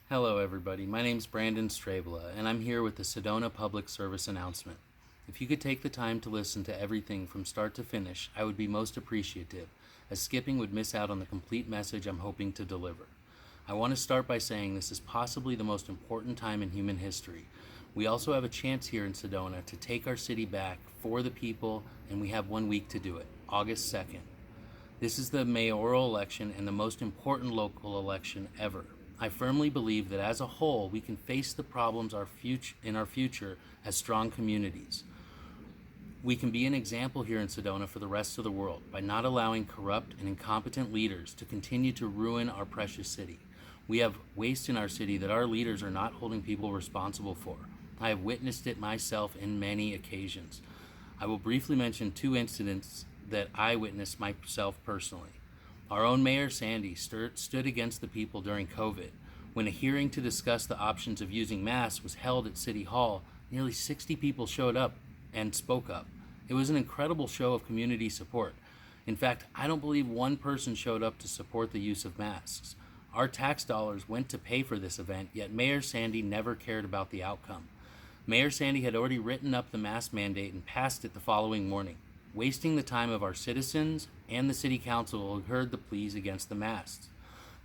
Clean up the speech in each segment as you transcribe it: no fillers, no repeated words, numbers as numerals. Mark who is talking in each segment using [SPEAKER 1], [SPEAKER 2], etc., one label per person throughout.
[SPEAKER 1] Hello, everybody. My name's Brandon Strabla, and I'm here with the Sedona Public Service announcement. If you could take the time to listen to everything from start to finish, I would be most appreciative, as skipping would miss out on the complete message I'm hoping to deliver. I want to start by saying this is possibly the most important time in human history. We also have a chance here in Sedona to take our city back for the people, and we have 1 week to do it, August 2nd. This is the mayoral election and the most important local election ever. I firmly believe that as a whole, we can face the problems in our future as strong communities. We can be an example here in Sedona for the rest of the world by not allowing corrupt and incompetent leaders to continue to ruin our precious city. We have waste in our city that our leaders are not holding people responsible for. I have witnessed it myself in many occasions. I will briefly mention two incidents that I witnessed myself personally. Our own Mayor Sandy stood against the people during COVID. When a hearing to discuss the options of using masks was held at City Hall, nearly 60 people showed up and spoke up. It was an incredible show of community support. In fact, I don't believe one person showed up to support the use of masks. Our tax dollars went to pay for this event, yet Mayor Sandy never cared about the outcome. Mayor Sandy had already written up the mask mandate and passed it the following morning, wasting the time of our citizens and the city council who heard the pleas against the masks.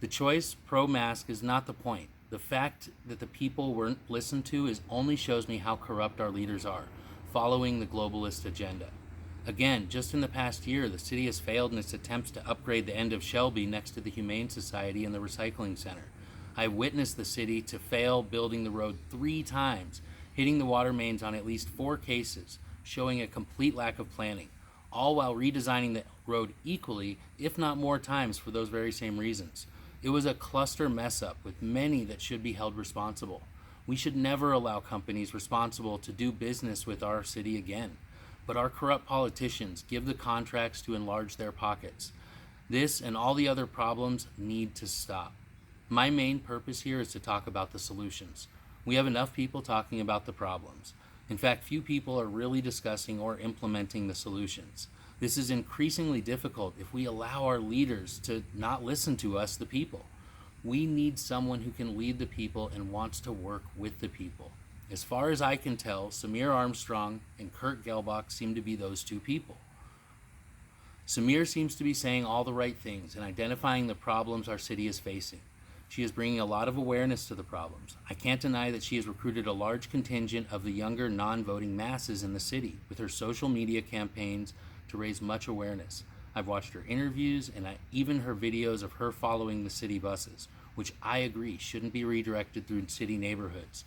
[SPEAKER 1] The choice pro-mask is not the point. The fact that the people weren't listened to only shows me how corrupt our leaders are, following the globalist agenda. Again, just in the past year, the city has failed in its attempts to upgrade the end of Shelby next to the Humane Society and the Recycling Center. I witnessed the city to fail building the road 3 times, hitting the water mains on at least 4 cases, showing a complete lack of planning, all while redesigning the road equally, if not more times, for those very same reasons. It was a cluster mess up with many that should be held responsible. We should never allow companies responsible to do business with our city again. But our corrupt politicians give the contracts to enlarge their pockets. This and all the other problems need to stop. My main purpose here is to talk about the solutions. We have enough people talking about the problems. In fact, few people are really discussing or implementing the solutions. This is increasingly difficult if we allow our leaders to not listen to us, the people. We need someone who can lead the people and wants to work with the people. As far as I can tell, Samir Armstrong and Kurt Gelbach seem to be those two people. Samir seems to be saying all the right things and identifying the problems our city is facing. She is bringing a lot of awareness to the problems. I can't deny that she has recruited a large contingent of the younger non-voting masses in the city with her social media campaigns to raise much awareness. I've watched her interviews and even her videos of her following the city buses, which I agree shouldn't be redirected through city neighborhoods.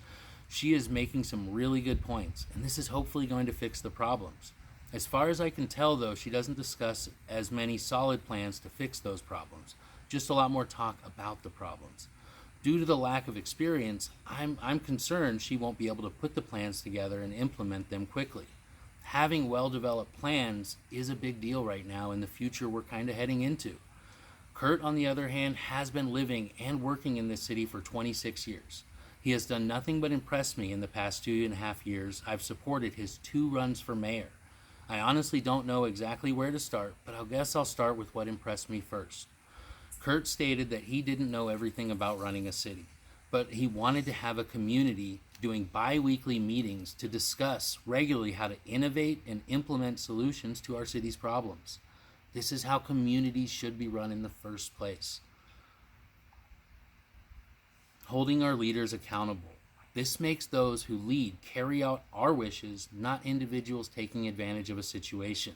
[SPEAKER 1] She is making some really good points, and this is hopefully going to fix the problems. As far as I can tell, though, she doesn't discuss as many solid plans to fix those problems, just a lot more talk about the problems. Due to the lack of experience, I'm concerned she won't be able to put the plans together and implement them quickly. Having well-developed plans is a big deal right now in the future we're kind of heading into. Kurt, on the other hand, has been living and working in this city for 26 years. He has done nothing but impress me in the past 2.5 years I've supported his 2 runs for mayor. I honestly don't know exactly where to start, but I guess I'll start with what impressed me first. Kurt stated that he didn't know everything about running a city, but he wanted to have a community doing bi-weekly meetings to discuss regularly how to innovate and implement solutions to our city's problems. This is how communities should be run in the first place. Holding our leaders accountable. This makes those who lead carry out our wishes, not individuals taking advantage of a situation.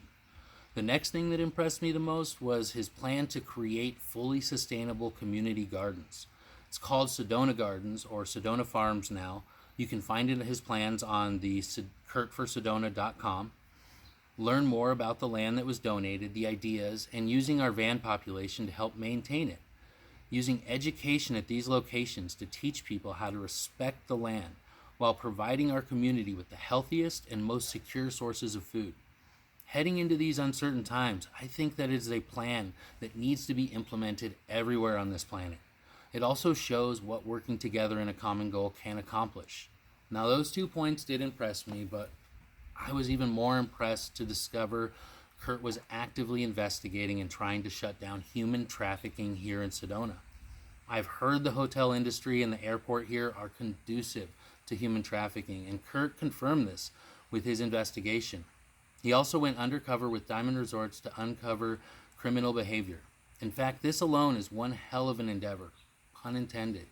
[SPEAKER 1] The next thing that impressed me the most was his plan to create fully sustainable community gardens. It's called Sedona Gardens or Sedona Farms now. You can find his plans on the kurtforsedona.com. Learn more about the land that was donated, the ideas, and using our van population to help maintain it. Using education at these locations to teach people how to respect the land while providing our community with the healthiest and most secure sources of food. Heading into these uncertain times, I think that it is a plan that needs to be implemented everywhere on this planet. It also shows what working together in a common goal can accomplish. Now, those 2 points did impress me, but I was even more impressed to discover Kurt was actively investigating and trying to shut down human trafficking here in Sedona. I've heard the hotel industry and the airport here are conducive to human trafficking, and Kurt confirmed this with his investigation. He also went undercover with Diamond Resorts to uncover criminal behavior. In fact, this alone is one hell of an endeavor, pun intended.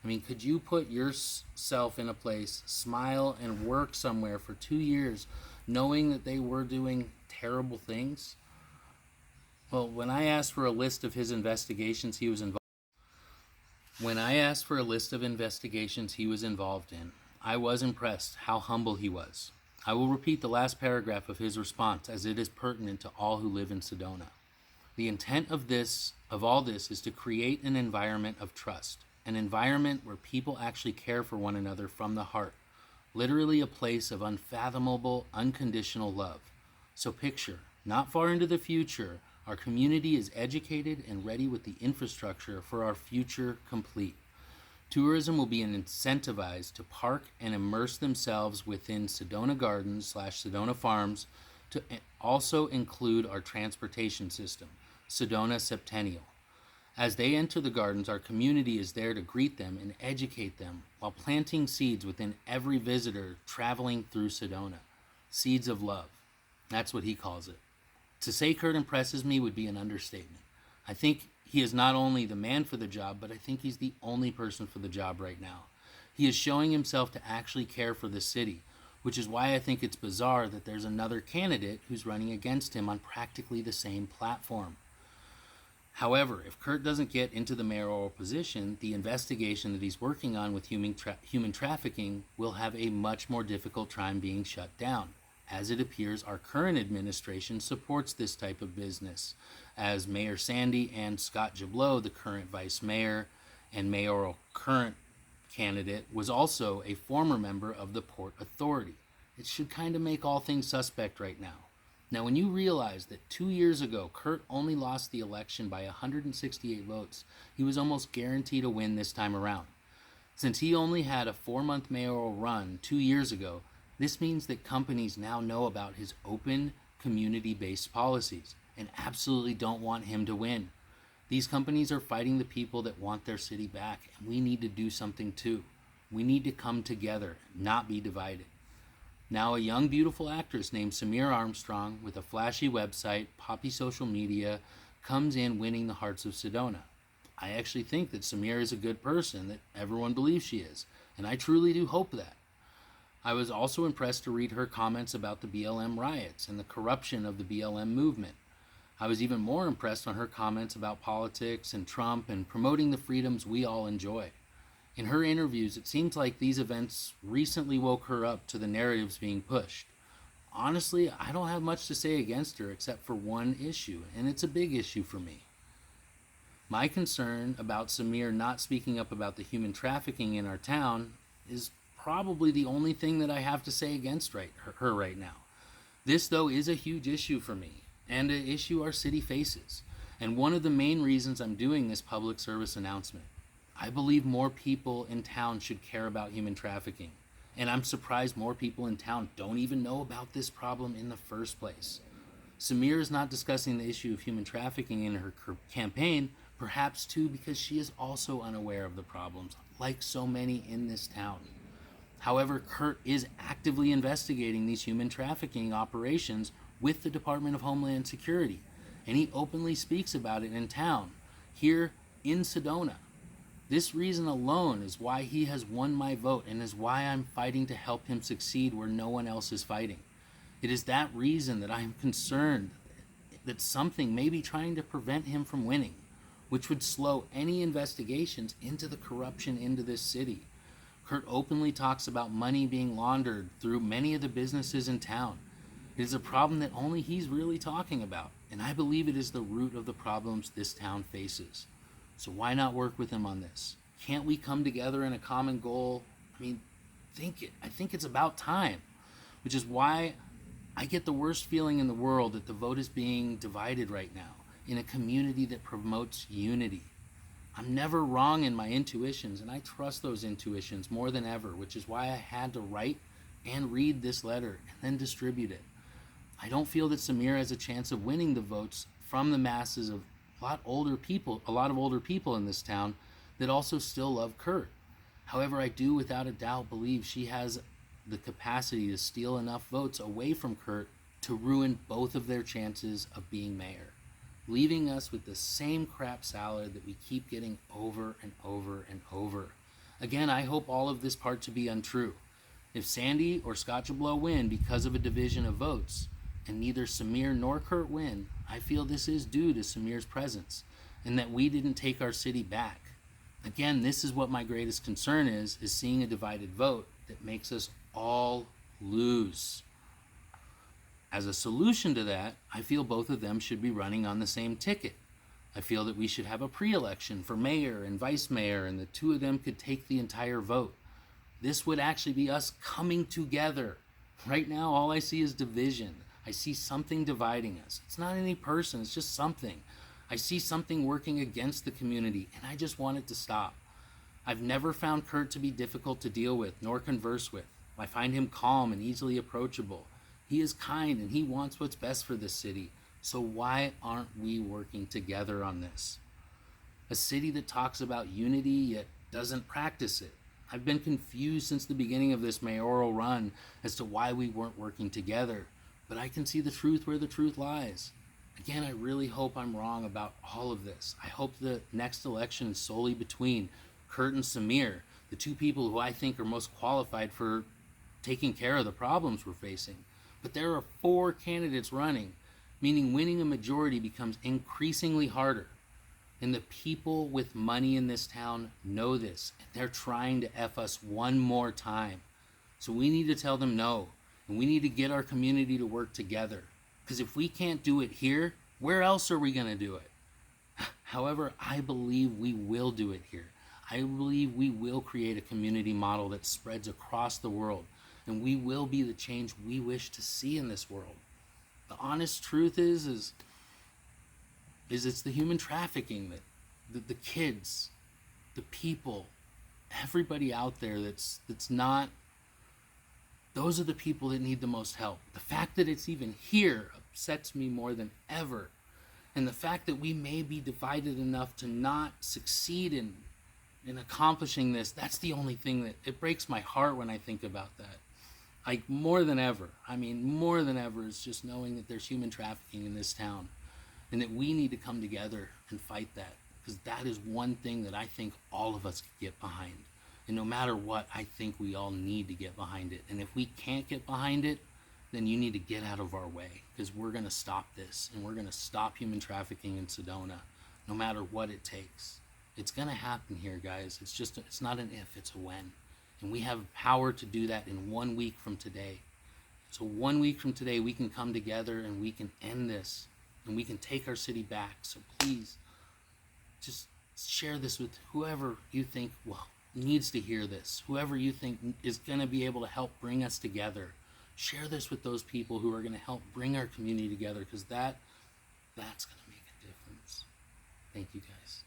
[SPEAKER 1] I mean, could you put yourself in a place, smile, and work somewhere for 2 years knowing that they were doing terrible things? Well, when I asked for a list of his investigations he was involved in, I was impressed how humble he was. I will repeat the last paragraph of his response as it is pertinent to all who live in Sedona. The intent of all this is to create an environment of trust, an environment where people actually care for one another from the heart, literally a place of unfathomable, unconditional love. So picture, not far into the future, our community is educated and ready with the infrastructure for our future complete. Tourism will be incentivized to park and immerse themselves within Sedona Gardens / Sedona Farms, to also include our transportation system, Sedona Septennial. As they enter the gardens, our community is there to greet them and educate them while planting seeds within every visitor traveling through Sedona. Seeds of love. That's what he calls it. To say Kurt impresses me would be an understatement. I think he is not only the man for the job, but I think he's the only person for the job right now. He is showing himself to actually care for the city, which is why I think it's bizarre that there's another candidate who's running against him on practically the same platform. However, if Kurt doesn't get into the mayoral position, the investigation that he's working on with human trafficking will have a much more difficult time being shut down, as it appears our current administration supports this type of business, as Mayor Sandy and Scott Jablow, the current vice mayor and mayoral current candidate, was also a former member of the Port Authority. It should kind of make all things suspect right now. Now, when you realize that 2 years ago, Kurt only lost the election by 168 votes, he was almost guaranteed a win this time around. Since he only had a 4-month mayoral run 2 years ago, this means that companies now know about his open, community-based policies and absolutely don't want him to win. These companies are fighting the people that want their city back, and we need to do something too. We need to come together, not be divided. Now, a young, beautiful actress named Samir Armstrong, with a flashy website, poppy social media, comes in winning the hearts of Sedona. I actually think that Samir is a good person, that everyone believes she is, and I truly do hope that. I was also impressed to read her comments about the BLM riots and the corruption of the BLM movement. I was even more impressed on her comments about politics and Trump and promoting the freedoms we all enjoy. In her interviews, it seems like these events recently woke her up to the narratives being pushed. Honestly, I don't have much to say against her except for one issue, and it's a big issue for me. My concern about Samir not speaking up about the human trafficking in our town is probably the only thing that I have to say against her right now. This, though, is a huge issue for me, and an issue our city faces, and one of the main reasons I'm doing this public service announcement. I believe more people in town should care about human trafficking, and I'm surprised more people in town don't even know about this problem in the first place. Samir is not discussing the issue of human trafficking in her campaign, perhaps too because she is also unaware of the problems, like so many in this town. However, Kurt is actively investigating these human trafficking operations with the Department of Homeland Security, and he openly speaks about it in town, here in Sedona. This reason alone is why he has won my vote and is why I'm fighting to help him succeed where no one else is fighting. It is that reason that I am concerned that something may be trying to prevent him from winning, which would slow any investigations into the corruption into this city. Kurt openly talks about money being laundered through many of the businesses in town. It is a problem that only he's really talking about, and I believe it is the root of the problems this town faces. So why not work with him on this? Can't we come together in a common goal? I think it's about time, which is why I get the worst feeling in the world that the vote is being divided right now in a community that promotes unity. I'm never wrong in my intuitions, and I trust those intuitions more than ever, which is why I had to write and read this letter and then distribute it. I don't feel that Samir has a chance of winning the votes from the masses of a lot of older people in this town that also still love Kurt. However, I do without a doubt believe she has the capacity to steal enough votes away from Kurt to ruin both of their chances of being mayor, leaving us with the same crap salad that we keep getting over and over and over. Again, I hope all of this part to be untrue. If Sandy or Scotchablow win because of a division of votes, and neither Samir nor Kurt win, I feel this is due to Samir's presence, and that we didn't take our city back. Again, this is what my greatest concern is seeing a divided vote that makes us all lose. As a solution to that, I feel both of them should be running on the same ticket. I feel that we should have a pre-election for mayor and vice mayor, and the two of them could take the entire vote. This would actually be us coming together. Right now, all I see is division. I see something dividing us. It's not any person, it's just something. I see something working against the community, and I just want it to stop. I've never found Kurt to be difficult to deal with nor converse with. I find him calm and easily approachable. He is kind and he wants what's best for this city. So why aren't we working together on this? A city that talks about unity yet doesn't practice it. I've been confused since the beginning of this mayoral run as to why we weren't working together, but I can see the truth where the truth lies. Again, I really hope I'm wrong about all of this. I hope the next election is solely between Kurt and Samir, the two people who I think are most qualified for taking care of the problems we're facing. But there are 4 candidates running, meaning winning a majority becomes increasingly harder. And the people with money in this town know this, and they're trying to F us one more time. So we need to tell them no, and we need to get our community to work together. Because if we can't do it here, where else are we going to do it? However, I believe we will do it here. I believe we will create a community model that spreads across the world, and we will be the change we wish to see in this world. The honest truth is it's the human trafficking that the kids, the people, everybody out there that's not, those are the people that need the most help. The fact that it's even here upsets me more than ever. And the fact that we may be divided enough to not succeed in accomplishing this, that's the only thing that, it breaks my heart when I think about that. Like more than ever is just knowing that there's human trafficking in this town and that we need to come together and fight that, because that is one thing that I think all of us could get behind. And no matter what, I think we all need to get behind it. And if we can't get behind it, then you need to get out of our way, because we're going to stop this, and we're going to stop human trafficking in Sedona, no matter what it takes. It's going to happen here, guys. It's not an if, it's a when. And we have power to do that in 1 week from today. So 1 week from today, we can come together and we can end this, and we can take our city back. So please, just share this with whoever you think needs to hear this, whoever you think is going to be able to help bring us together. Share this with those people who are going to help bring our community together, because that's going to make a difference. Thank you, guys.